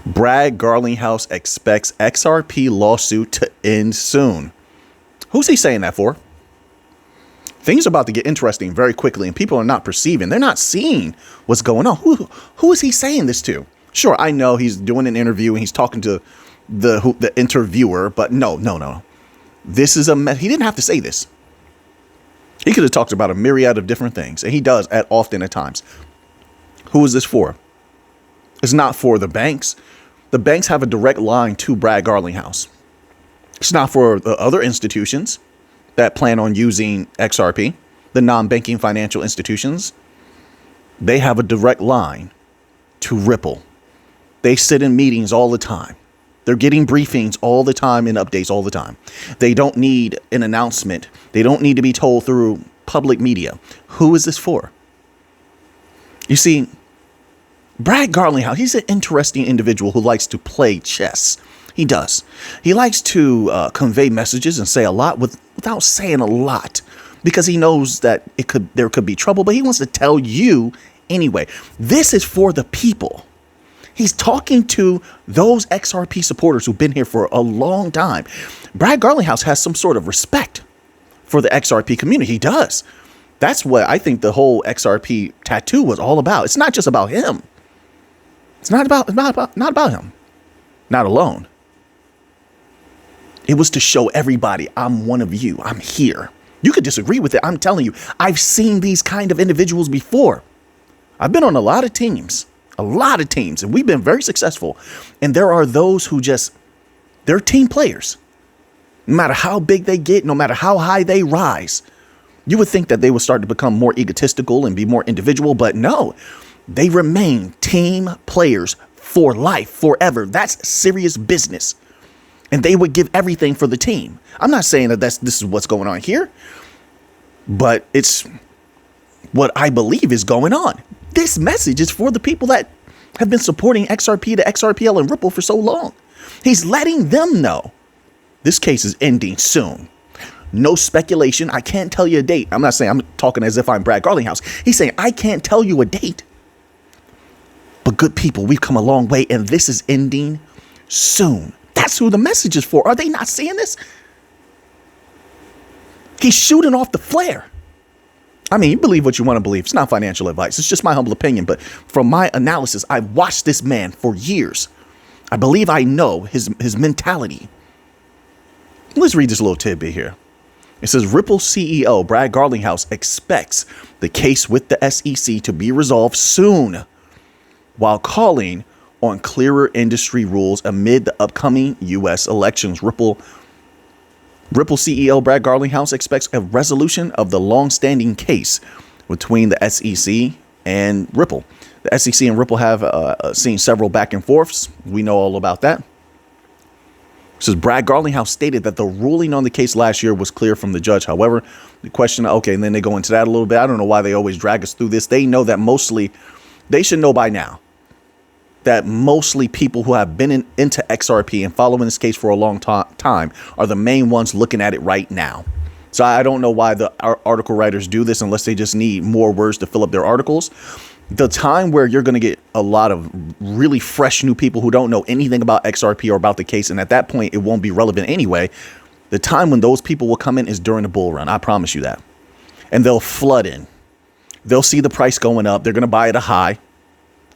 Brad Garlinghouse expects XRP lawsuit to end soon. Who's he saying that for? Things are about to get interesting very quickly, and people are not perceiving. They're not seeing what's going on. Who is he saying this to? Sure, I know he's doing an interview and he's talking to the interviewer, but no. This is he didn't have to say this. He could have talked about a myriad of different things, and he does often at times. Who is this for? It's not for the banks. The banks have a direct line to Brad Garlinghouse. It's not for the other institutions that plan on using XRP, the non-banking financial institutions. They have a direct line to Ripple. They sit in meetings all the time. They're getting briefings all the time and updates all the time. They don't need an announcement. They don't need to be told through public media. Who is this for? You see, Brad Garlinghouse, he's an interesting individual who likes to play chess. He does. He likes to convey messages and say a lot without saying a lot, because he knows that there could be trouble, but he wants to tell you anyway. This is for the people. He's talking to those XRP supporters who've been here for a long time. Brad Garlinghouse has some sort of respect for the XRP community. He does. That's what I think the whole XRP tattoo was all about. It's not just about him. It's not about him. Not alone. It was to show everybody, I'm one of you. I'm here. You could disagree with it. I'm telling you, I've seen these kind of individuals before. I've been on a lot of teams, and we've been very successful. And there are those who they're team players. No matter how big they get, no matter how high they rise, you would think that they would start to become more egotistical and be more individual, but no, they remain team players for life, forever. That's serious business. And they would give everything for the team. I'm not saying that this is what's going on here, but it's what I believe is going on. This message is for the people that have been supporting XRP, the XRPL, and Ripple for so long. He's letting them know this case is ending soon. No speculation. I can't tell you a date. I'm not saying, I'm talking as if I'm Brad Garlinghouse. He's saying, I can't tell you a date. But good people, we've come a long way, and this is ending soon. That's who the message is for. Are they not seeing this? He's shooting off the flare. I mean, you believe what you want to believe. It's not financial advice. It's just my humble opinion. But from my analysis, I've watched this man for years. I believe I know his mentality. Let's read this little tidbit here. It says Ripple CEO Brad Garlinghouse expects the case with the SEC to be resolved soon, while calling on clearer industry rules amid the upcoming U.S. elections. Ripple CEO Brad Garlinghouse expects a resolution of the long-standing case between the SEC and Ripple. The SEC and Ripple have seen several back and forths. We know all about that. It says Brad Garlinghouse stated that the ruling on the case last year was clear from the judge. However, the question, okay, and then they go into that a little bit. I don't know why they always drag us through this. They know that they should know by now that mostly people who have been into XRP and following this case for a long time are the main ones looking at it right now. So I don't know why the article writers do this unless they just need more words to fill up their articles. The time where you're going to get a lot of really fresh new people who don't know anything about XRP or about the case, and at that point it won't be relevant anyway. The time when those people will come in is during the bull run. I promise you that. And they'll flood in. They'll see the price going up. They're going to buy at a high.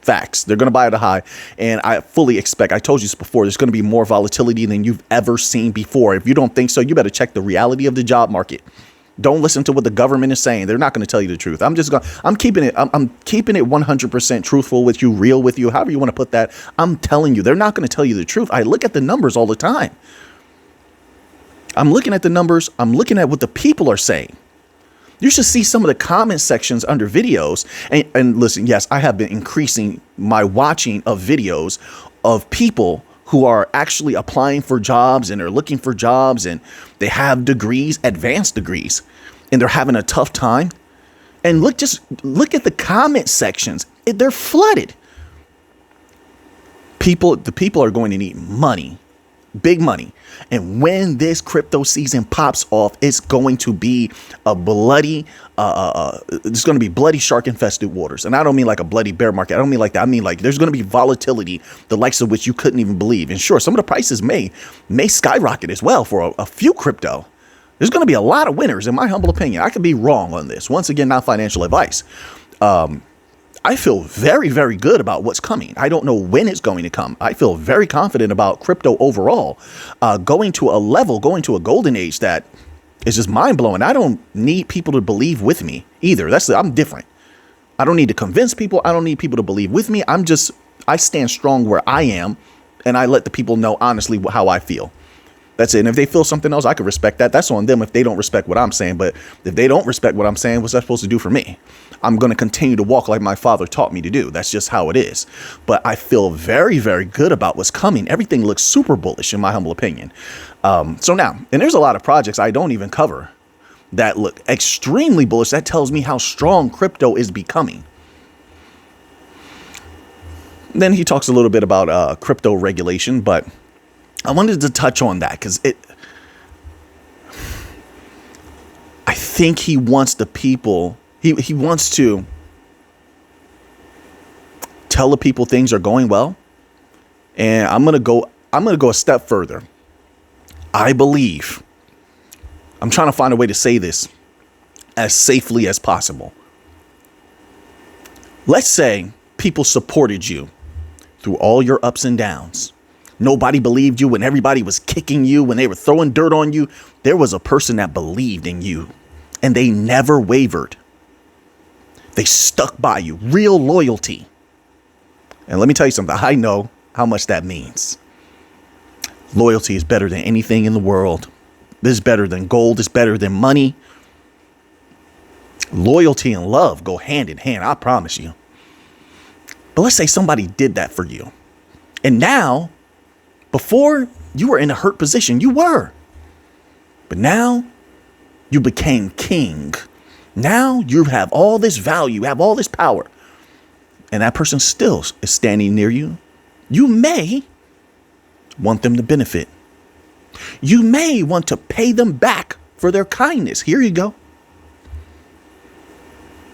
Facts. They're going to buy at a high. And I fully expect, I told you this before, there's going to be more volatility than you've ever seen before. If you don't think so, you better check the reality of the job market. Don't listen to what the government is saying. They're not going to tell you the truth. I'm keeping it 100% truthful with you, real with you, however you want to put that. I'm telling you, they're not going to tell you the truth. I look at the numbers all the time. I'm looking at the numbers. I'm looking at what the people are saying. You should see some of the comment sections under videos. And listen, yes, I have been increasing my watching of videos of people who are actually applying for jobs and are looking for jobs, and they have degrees, advanced degrees, and they're having a tough time. And look at the comment sections. They're flooded. The people are going to need money. Big money. And when this crypto season pops off, it's going to be a bloody, it's going to be bloody shark infested waters. And I don't mean like a bloody bear market. I don't mean like that. I mean like there's going to be volatility, the likes of which you couldn't even believe. And sure, some of the prices may skyrocket as well for a few crypto. There's going to be a lot of winners, in my humble opinion. I could be wrong on this. Once again, not financial advice. I feel very, very good about what's coming. I don't know when it's going to come. I feel very confident about crypto overall, going to a golden age that is just mind blowing. I don't need people to believe with me either. I'm different. I don't need to convince people. I don't need people to believe with me. I stand strong where I am, and I let the people know honestly how I feel. That's it. And if they feel something else, I could respect that. That's on them if they don't respect what I'm saying. But if they don't respect what I'm saying, what's that supposed to do for me? I'm going to continue to walk like my father taught me to do. That's just how it is. But I feel very, very good about what's coming. Everything looks super bullish, in my humble opinion. So now, and there's a lot of projects I don't even cover that look extremely bullish. That tells me how strong crypto is becoming. Then he talks a little bit about crypto regulation, but I wanted to touch on that because I think he wants the people, he wants to tell the people things are going well. And I'm going to go a step further. I believe, I'm trying to find a way to say this as safely as possible. Let's say people supported you through all your ups and downs. Nobody believed you when everybody was kicking you, when they were throwing dirt on you. There was a person that believed in you and they never wavered. They stuck by you. Real loyalty. And let me tell you something. I know how much that means. Loyalty is better than anything in the world. This is better than gold. It's better than money. Loyalty and love go hand in hand. I promise you. But let's say somebody did that for you. And now, before you were in a hurt position, you were. But now you became king. Now you have all this value, you have all this power. And that person still is standing near you. You may want them to benefit. You may want to pay them back for their kindness. Here you go.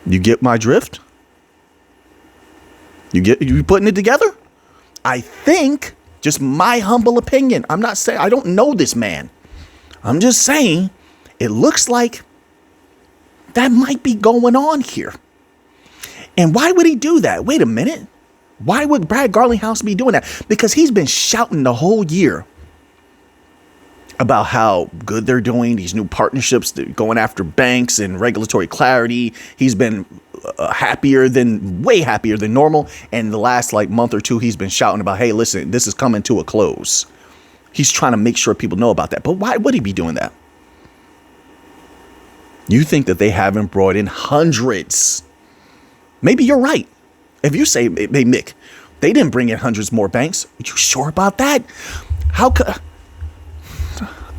You get my drift? You putting it together? I think, just my humble opinion, I'm not saying, I don't know this man. I'm just saying, it looks like that might be going on here. And why would he do that? Wait a minute. Why would Brad Garlinghouse be doing that? Because he's been shouting the whole year about how good they're doing, these new partnerships, going after banks and regulatory clarity. He's been way happier than normal. And the last month or two, he's been shouting about, hey, listen, this is coming to a close. He's trying to make sure people know about that. But why would he be doing that? You think that they haven't brought in hundreds? Maybe you're right. If you say, hey, Mick, they didn't bring in hundreds more banks. Are you sure about that? How could...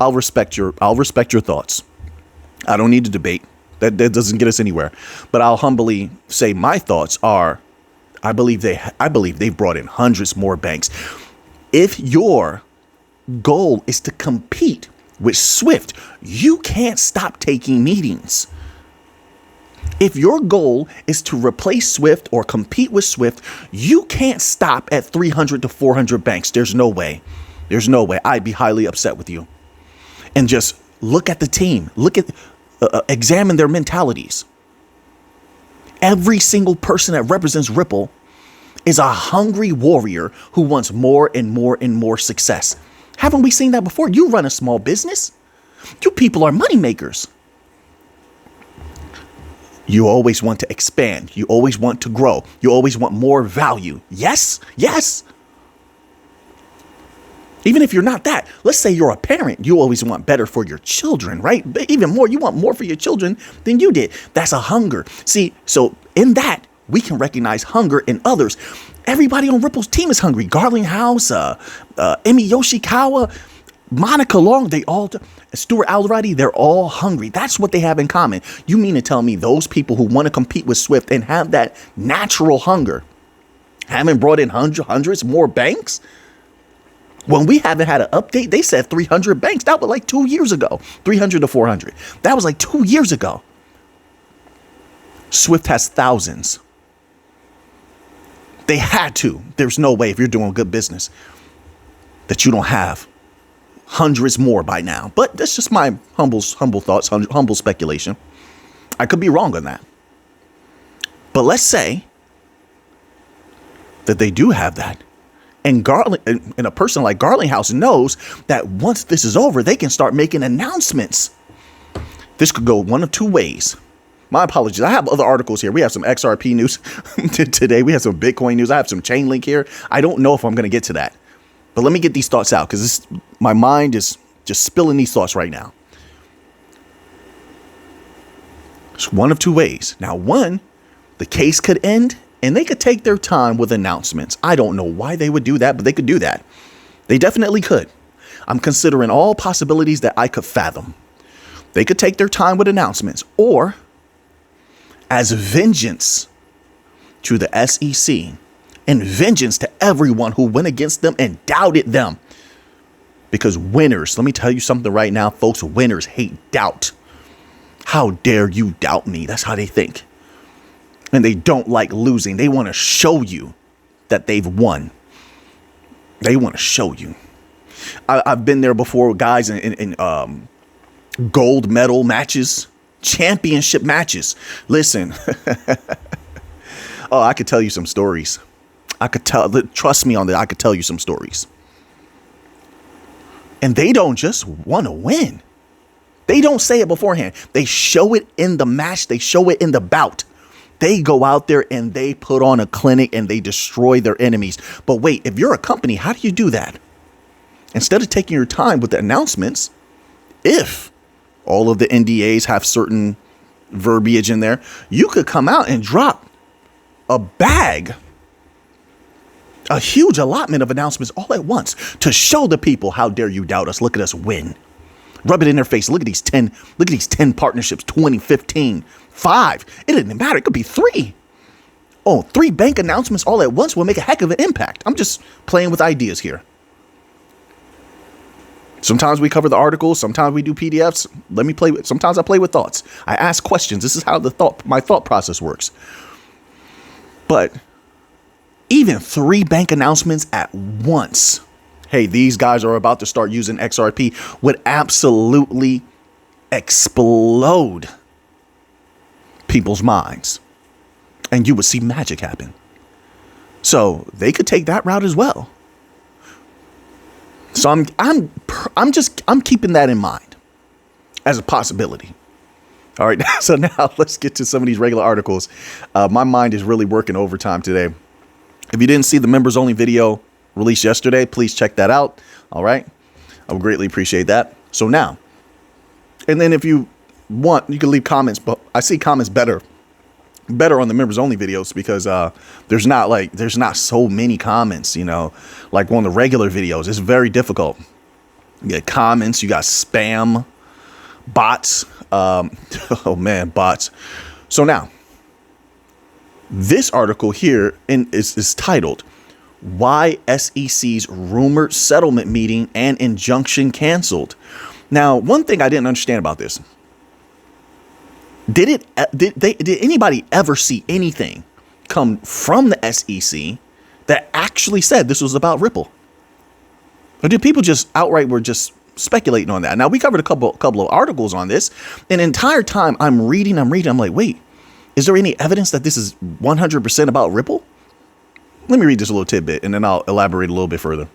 I'll respect your thoughts. I don't need to debate. That doesn't get us anywhere. But I'll humbly say my thoughts are, I believe they've brought in hundreds more banks. If your goal is to compete with Swift, you can't stop taking meetings. If your goal is to replace Swift or compete with Swift, you can't stop at 300 to 400 banks. There's no way. There's no way. I'd be highly upset with you. And just look at the team. Examine their mentalities. Every single person that represents Ripple is a hungry warrior who wants more and more and more success. Haven't we seen that before? You run a small business. You people are money makers. You always want to expand. You always want to grow. You always want more value. Yes, yes. Even if you're not that, let's say you're a parent, you always want better for your children, right? But even more, you want more for your children than you did. That's a hunger. See, so in that, we can recognize hunger in others. Everybody on Ripple's team is hungry. Garlinghouse, Emi Yoshikawa, Monica Long, Stuart Alrighty, they're all hungry. That's what they have in common. You mean to tell me those people who want to compete with Swift and have that natural hunger haven't brought in hundreds more banks? When we haven't had an update, they said 300 banks. That was like 2 years ago, 300 to 400. That was like 2 years ago. Swift has thousands. They had to. There's no way if you're doing good business that you don't have hundreds more by now. But that's just my humble thoughts, humble speculation. I could be wrong on that. But let's say that they do have that. And a person like Garlinghouse knows that once this is over, they can start making announcements. This could go one of two ways. My apologies. I have other articles here. We have some XRP news today. We have some Bitcoin news. I have some Chainlink here. I don't know if I'm going to get to that. But let me get these thoughts out because my mind is just spilling these thoughts right now. It's one of two ways. Now, one, the case could end and they could take their time with announcements. I don't know why they would do that, but they could do that. They definitely could. I'm considering all possibilities that I could fathom. They could take their time with announcements, or as vengeance to the SEC and vengeance to everyone who went against them and doubted them. Because winners, let me tell you something right now, folks, winners hate doubt. How dare you doubt me? That's how they think. And they don't like losing. They want to show you that they've won. They want to show you. I've been there before, guys, in gold medal matches, championship matches. Listen, oh, I could tell you some stories. Trust me on that. I could tell you some stories. And they don't just want to win. They don't say it beforehand. They show it in the match. They show it in the bout. They go out there and they put on a clinic and they destroy their enemies. But wait, if you're a company, how do you do that? Instead of taking your time with the announcements, if all of the NDAs have certain verbiage in there, you could come out and drop a huge allotment of announcements all at once to show the people, how dare you doubt us? Look at us win. Rub it in their face. Look at these 10 partnerships, 2015, 5. It didn't matter. It could be 3. Oh, 3 bank announcements all at once will make a heck of an impact. I'm just playing with ideas here. Sometimes we cover the articles. Sometimes we do PDFs. Sometimes I play with thoughts. I ask questions. This is how my thought process works. But even 3 bank announcements at once, hey, these guys are about to start using XRP, would absolutely explode people's minds. And you would see magic happen. So they could take that route as well. So I'm keeping that in mind as a possibility. All right. So now let's get to some of these regular articles. My mind is really working overtime today. If you didn't see the members only video released yesterday, please check that out. All right. I would greatly appreciate that. So now, and then if you want, you can leave comments, but I see comments better on the members only videos because there's not so many comments, like on the regular videos. It's very difficult. You get comments, you got spam, bots. Oh man, bots. So now this article here is titled "Why SEC's Rumored Settlement Meeting and Injunction Canceled." Now, one thing I didn't understand about this. Did anybody ever see anything come from the SEC that actually said this was about Ripple? Or did people just outright were just speculating on that? Now, we covered a couple of articles on this. And the entire time I'm reading, I'm like, wait, is there any evidence that this is 100% about Ripple? Let me read this a little tidbit and then I'll elaborate a little bit further.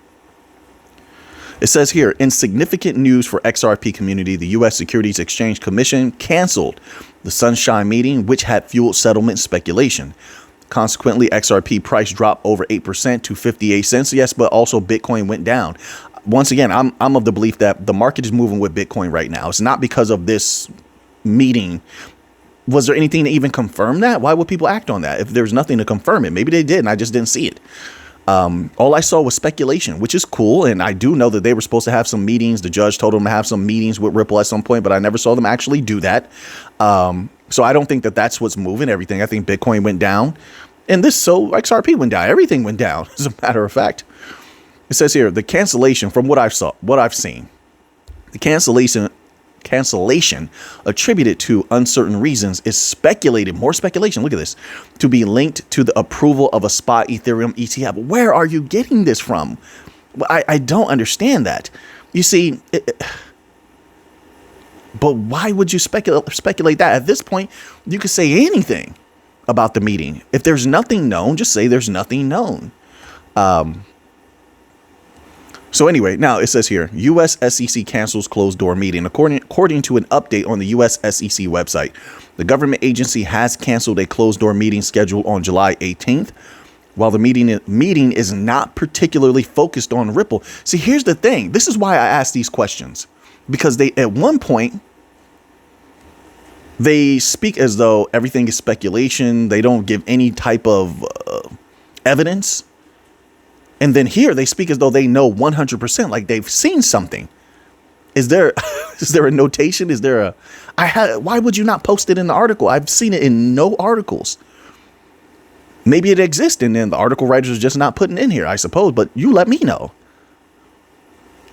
It says here, in significant news for XRP community, the U.S. Securities Exchange Commission canceled the Sunshine meeting, which had fueled settlement speculation. Consequently, XRP price dropped over 8% to 58 cents. Yes, but also Bitcoin went down. Once again, I'm of the belief that the market is moving with Bitcoin right now. It's not because of this meeting. Was there anything to even confirm that? Why would people act on that if there's nothing to confirm it? Maybe they did and I just didn't see it. All I saw was speculation, which is cool. And I do know that they were supposed to have some meetings. The judge told them to have some meetings with Ripple at some point, but I never saw them actually do that. So I don't think that that's what's moving everything. I think Bitcoin went down and XRP went down. Everything went down, as a matter of fact. It says here, the cancellation, from what I've seen, the cancellation attributed to uncertain reasons is speculated, more speculation, look at this, to be linked to the approval of a spot Ethereum ETF. Where are you getting this from? I don't understand that. You see, but why would you speculate that? At this point, you could say anything about the meeting. If there's nothing known, just say there's nothing known. So anyway, now it says here, U.S. SEC cancels closed door meeting. According to an update on the U.S. SEC website, the government agency has canceled a closed door meeting scheduled on July 18th. While the meeting is not particularly focused on Ripple. See, here's the thing. This is why I ask these questions, because they, at one point, they speak as though everything is speculation. They don't give any type of evidence. And then here they speak as though they know 100%, like they've seen something. Is there a notation? Is there why would you not post it in the article? I've seen it in no articles. Maybe it exists and then the article writers are just not putting it in here, I suppose, but you let me know.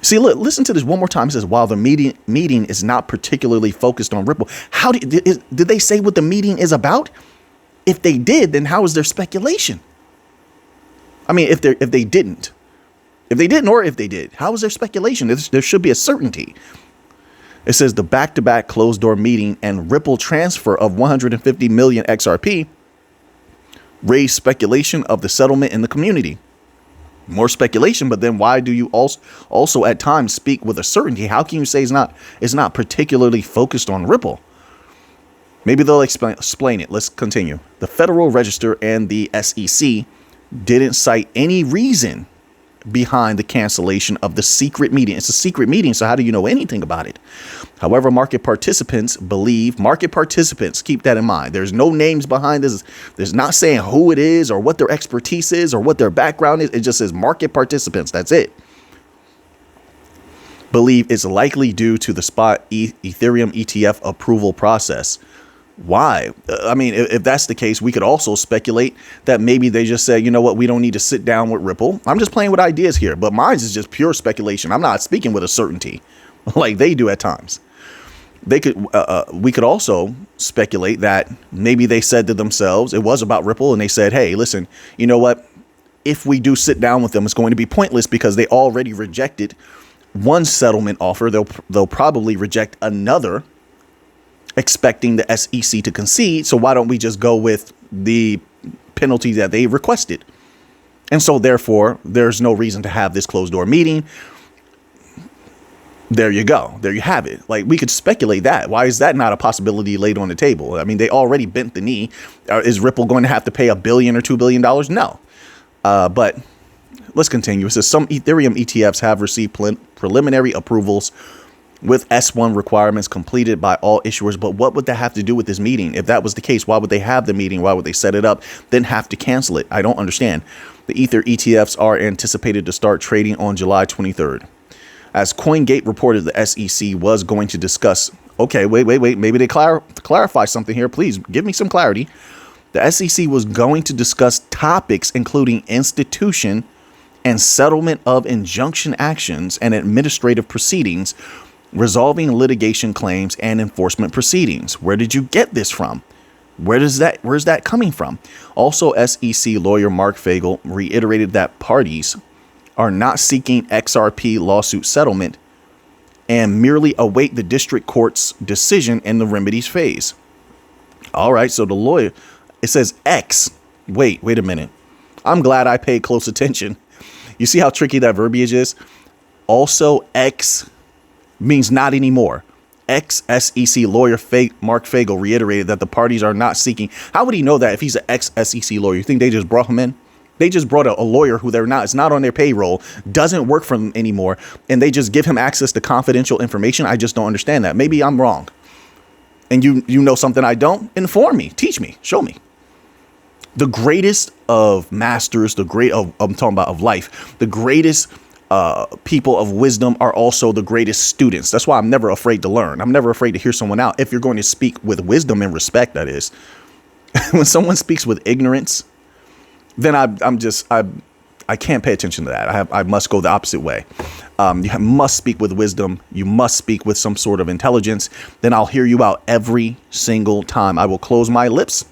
See, look, listen to this one more time. It says, while the meeting is not particularly focused on Ripple. How did they say what the meeting is about? If they did, then how is there speculation? I mean, if they didn't, or if they did, how is there speculation? There should be a certainty. It says the back-to-back closed door meeting and Ripple transfer of 150 million XRP raised speculation of the settlement in the community. More speculation, but then why do you also at times speak with a certainty? How can you say it's not particularly focused on Ripple? Maybe they'll explain it. Let's continue. The Federal Register and the SEC didn't cite any reason behind the cancellation of the secret meeting. It's a secret meeting, so how do you know anything about it? However, market participants, keep that in mind. There's no names behind this. There's not saying who it is or what their expertise is or what their background is. It just says market participants. That's it. Believe it's likely due to the spot Ethereum ETF approval process. Why? I mean, if that's the case, we could also speculate that maybe they just say, you know what, we don't need to sit down with Ripple. I'm just playing with ideas here, but mine is just pure speculation. I'm not speaking with a certainty like they do at times. We could also speculate that maybe they said to themselves, it was about Ripple, and they said, hey, listen, you know what? If we do sit down with them, it's going to be pointless because they already rejected one settlement offer. They'll probably reject another, expecting the SEC to concede. So why don't we just go with the penalty that they requested? And so therefore, there's no reason to have this closed door meeting. There you go. There you have it. Like, we could speculate that. Why is that not a possibility laid on the table? I mean, they already bent the knee. Is Ripple going to have to pay $1 billion or $2 billion? No. But let's continue. It says some Ethereum ETFs have received preliminary approvals with S1 requirements completed by all issuers. But what would that have to do with this meeting? If that was the case, why would they have the meeting? Why would they set it up, then have to cancel it? I don't understand. The Ether ETFs are anticipated to start trading on July 23rd. As CoinGate reported, the SEC was going to discuss. Okay, wait. Maybe they clarify something here. Please give me some clarity. The SEC was going to discuss topics including institution and settlement of injunction actions and administrative proceedings, resolving litigation claims and enforcement proceedings. Where did you get this from? Where's that coming from? Also, SEC lawyer Mark Fagel reiterated that parties are not seeking XRP lawsuit settlement and merely await the district court's decision in the remedies phase. All right, so the lawyer, it says X. Wait a minute. I'm glad I paid close attention. You see how tricky that verbiage is? Also, X means not anymore. Ex-SEC lawyer Mark Fagel reiterated that the parties are not seeking. How would he know that if he's an ex-SEC lawyer? You think they just brought him in? They just brought a lawyer who it's not on their payroll, doesn't work for them anymore, and they just give him access to confidential information. I just don't understand that. Maybe I'm wrong. And you know something I don't? Inform me, teach me, show me. The greatest of masters, I'm talking about of life, the greatest people of wisdom are also the greatest students. That's why I'm never afraid to learn. I'm never afraid to hear someone out. If you're going to speak with wisdom and respect, that is. When someone speaks with ignorance, then I I can't pay attention to that. I must go the opposite way. You must speak with wisdom. You must speak with some sort of intelligence. Then I'll hear you out every single time. I will close my lips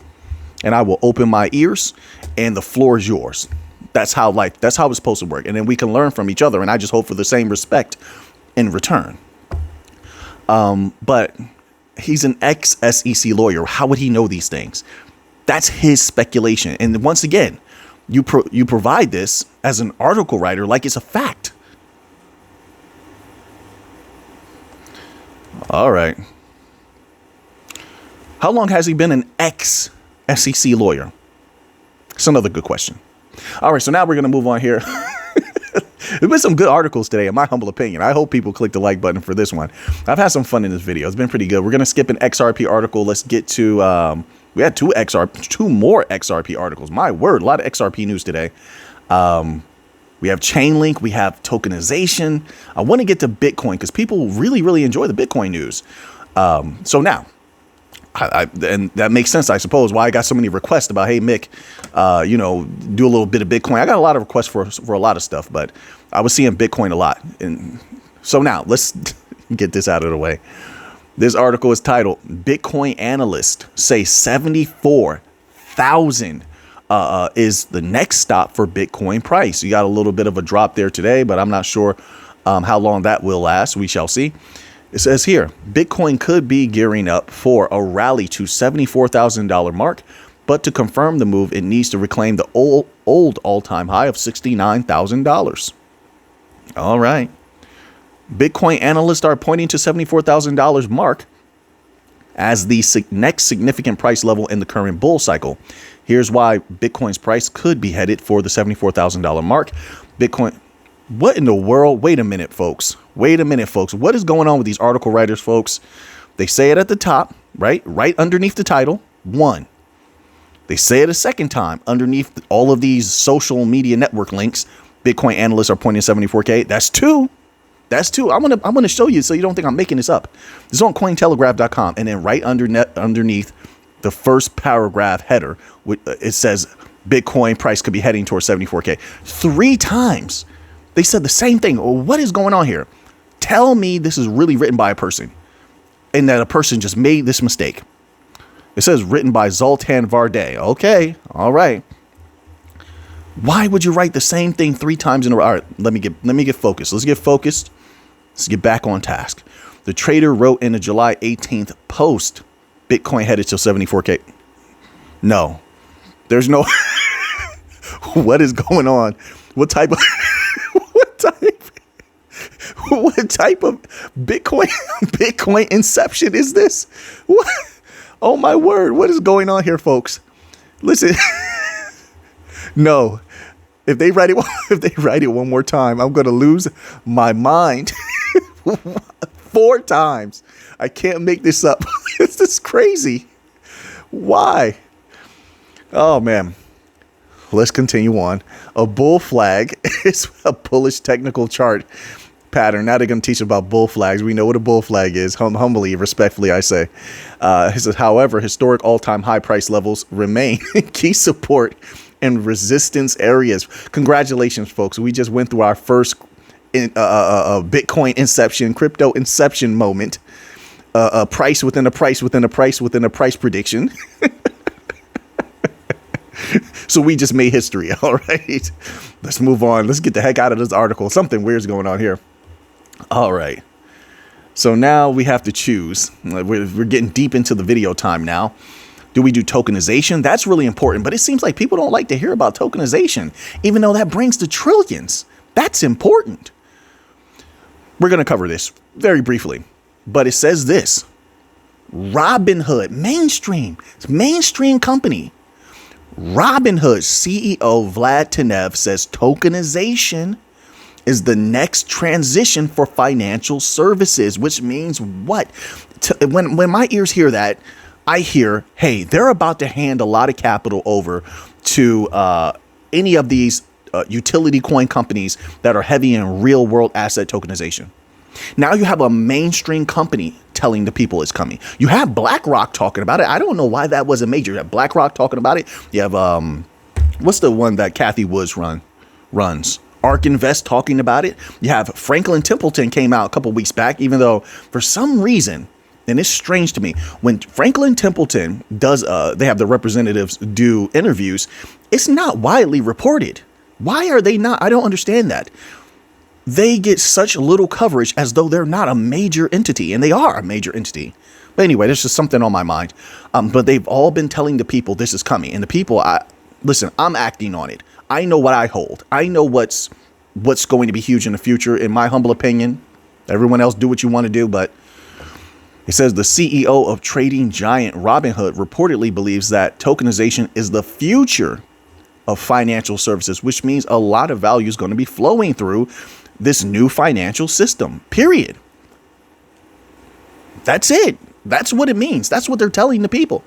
and I will open my ears, and the floor is yours. That's how it's supposed to work. And then we can learn from each other. And I just hope for the same respect in return. But he's an ex-SEC lawyer. How would he know these things? That's his speculation. And once again, you provide this as an article writer like it's a fact. All right. How long has he been an ex-SEC lawyer? It's another good question. All right, so now we're going to move on here. There's been some good articles today, in my humble opinion. I hope people click the like button for this one. I've had some fun in this video. It's been pretty good. We're going to skip an XRP article. Let's get to, we had two more XRP articles. My word, a lot of XRP news today. We have Chainlink. We have tokenization. I want to get to Bitcoin because people really, really enjoy the Bitcoin news. So now, and that makes sense, I suppose, why I got so many requests about, hey, Mick, do a little bit of Bitcoin. I got a lot of requests for a lot of stuff, but I was seeing Bitcoin a lot. And so now let's get this out of the way. This article is titled, Bitcoin Analysts Say 74,000 is the next stop for Bitcoin price. You got a little bit of a drop there today, but I'm not sure how long that will last. We shall see. It says here, Bitcoin could be gearing up for a rally to $74,000 mark, but to confirm the move, it needs to reclaim the old all-time high of $69,000. All right. Bitcoin analysts are pointing to $74,000 mark as the next significant price level in the current bull cycle. Here's why Bitcoin's price could be headed for the $74,000 mark. Bitcoin. What in the world? Wait a minute, folks. What is going on with these article writers, folks? They say it at the top, right? Right underneath the title. 1. They say it a second time underneath all of these social media network links. Bitcoin analysts are pointing to 74K. That's 2. I'm gonna show you so you don't think I'm making this up. This is on Cointelegraph.com, and then right underneath the first paragraph header, it says Bitcoin price could be heading towards 74K. 3 times. They said the same thing. Well, what is going on here? Tell me this is really written by a person and that a person just made this mistake. It says written by Zoltan Varday. Okay. All right. Why would you write the same thing 3 times in a row? All right. Let me get focused. Let's get focused. Let's get back on task. The trader wrote in the July 18th post, Bitcoin headed to 74K. No, there's no, what is going on? What type of Bitcoin inception is this? What? Oh my word. What is going on here, folks? Listen, no, if they write it one more time, I'm going to lose my mind. 4 times. I can't make this up. This is crazy. Why? Oh man. Let's continue on. A bull flag is a bullish technical chart pattern. Now they're going to teach about bull flags. We know what a bull flag is. Humbly, respectfully, I say. He says, however, historic all-time high price levels remain key support and resistance areas. Congratulations, folks. We just went through our first Bitcoin inception, crypto inception moment. A price within a price within a price within a price prediction. So we just made history. All right, let's move on. Let's get the heck out of this article. Something weird's going on here. All right. So now we have to choose. We're getting deep into the video time now. Do we do tokenization? That's really important. But it seems like people don't like to hear about tokenization, even though that brings to trillions. That's important. We're going to cover this very briefly. But it says this. Robinhood, mainstream company. Robinhood CEO Vlad Tenev says tokenization is the next transition for financial services, which means what? When my ears hear that, I hear, hey, they're about to hand a lot of capital over to any of these utility coin companies that are heavy in real world asset tokenization. Now you have a mainstream company telling the people it's coming. You have BlackRock talking about it. I don't know why that wasn't major. You have BlackRock talking about it. You have, what's the one that Kathy Woods runs. ARK Invest talking about it. You have Franklin Templeton came out a couple weeks back, even though for some reason, and it's strange to me, when Franklin Templeton does, they have the representatives do interviews, it's not widely reported. Why are they not? I don't understand that. They get such little coverage as though they're not a major entity, and they are a major entity. But anyway, there's just something on my mind. But they've all been telling the people this is coming, and the people, listen, I'm acting on it. I know what I hold. I know what's going to be huge in the future, in my humble opinion. Everyone else do what you want to do, but it says the CEO of trading giant Robinhood reportedly believes that tokenization is the future of financial services, which means a lot of value is going to be flowing through this new financial system, period. That's it. That's what it means. That's what they're telling the people.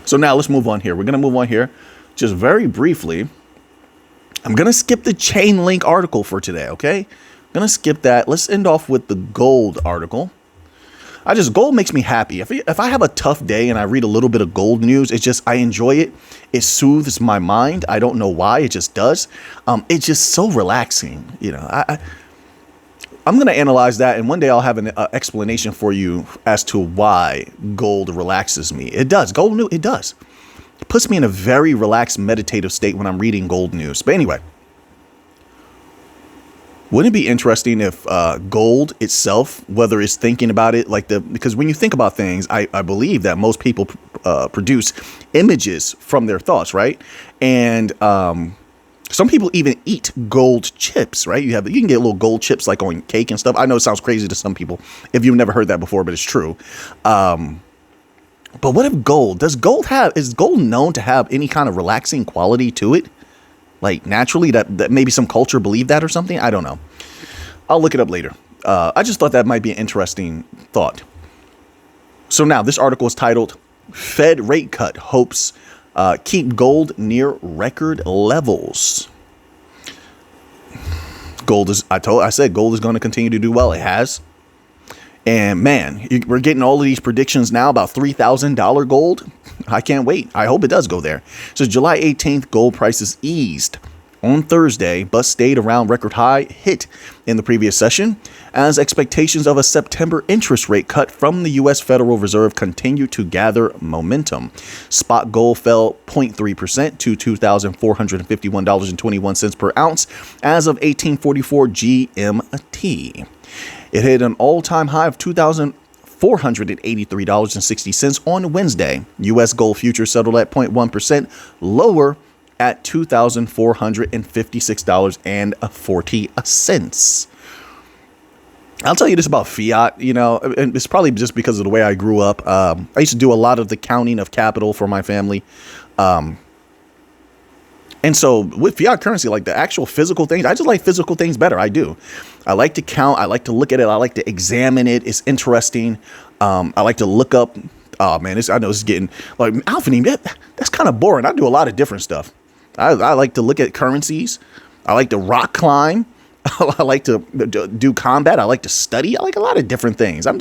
So now let's move on here. We're going to move on here just very briefly. I'm going to skip the chain link article for today. Okay. I'm going to skip that. Let's end off with the gold article. Gold makes me happy. If I have a tough day and I read a little bit of gold news, I enjoy it. It soothes my mind. I don't know why. It just does. It's just so relaxing. I'm going to analyze that, and one day I'll have an explanation for you as to why gold relaxes me. It does. Gold news, it does. It puts me in a very relaxed, meditative state when I'm reading gold news. But anyway, wouldn't it be interesting if gold itself, whether it's thinking about it because when you think about things, I believe that most people produce images from their thoughts, right? And some people even eat gold chips, right? You can get little gold chips like on cake and stuff. I know it sounds crazy to some people if you've never heard that before, but it's true. But what if is gold known to have any kind of relaxing quality to it? Like naturally that maybe some culture believed that or something. I don't know. I'll look it up later. I just thought that might be an interesting thought. So now this article is titled Fed Rate Cut Hopes Keep Gold Near Record Levels. I said gold is going to continue to do well. It has. And man, we're getting all of these predictions now about $3,000 gold. I can't wait. I hope it does go there. So July 18th, gold prices eased on Thursday, but stayed around record high hit in the previous session as expectations of a September interest rate cut from the U.S. Federal Reserve continue to gather momentum. Spot gold fell 0.3% to $2,451.21 per ounce as of 1844 GMT. It hit an all-time high of $2,483.60 on Wednesday. U.S. gold futures settled at 0.1% lower at $2,456.40. I'll tell you this about fiat, and it's probably just because of the way I grew up. I used to do a lot of the counting of capital for my family. And so with fiat currency, like the actual physical things, I just like physical things better. I do. I like to count. I like to look at it. I like to examine it. It's interesting. I like to look up. Oh, man, I know it's getting like Alphany. That's kind of boring. I do a lot of different stuff. I like to look at currencies. I like to rock climb. I like to do combat. I like to study. I like a lot of different things. I'm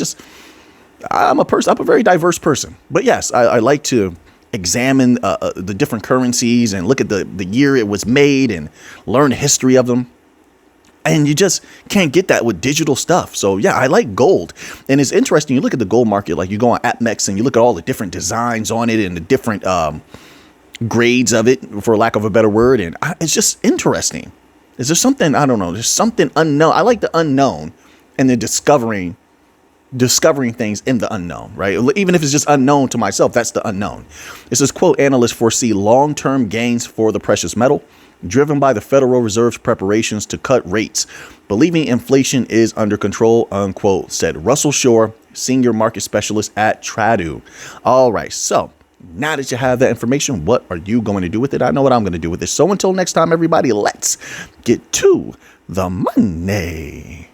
a very diverse person. But yes, I like to examine the different currencies and look at the year it was made and learn the history of them. And you just can't get that with digital stuff. So, yeah, I like gold. And it's interesting. You look at the gold market, like you go on APMEX and you look at all the different designs on it and the different grades of it, for lack of a better word. And it's just interesting. Is there something, I don't know, there's something unknown. I like the unknown and then discovering things in the unknown, right? Even if it's just unknown to myself, that's the unknown. It says, quote, analysts foresee long-term gains for the precious metal, driven by the Federal Reserve's preparations to cut rates, believing inflation is under control, unquote, said Russell Shore, senior market specialist at Tradu. All right, so now that you have that information, what are you going to do with it? I know what I'm going to do with it. So until next time, everybody, let's get to the money.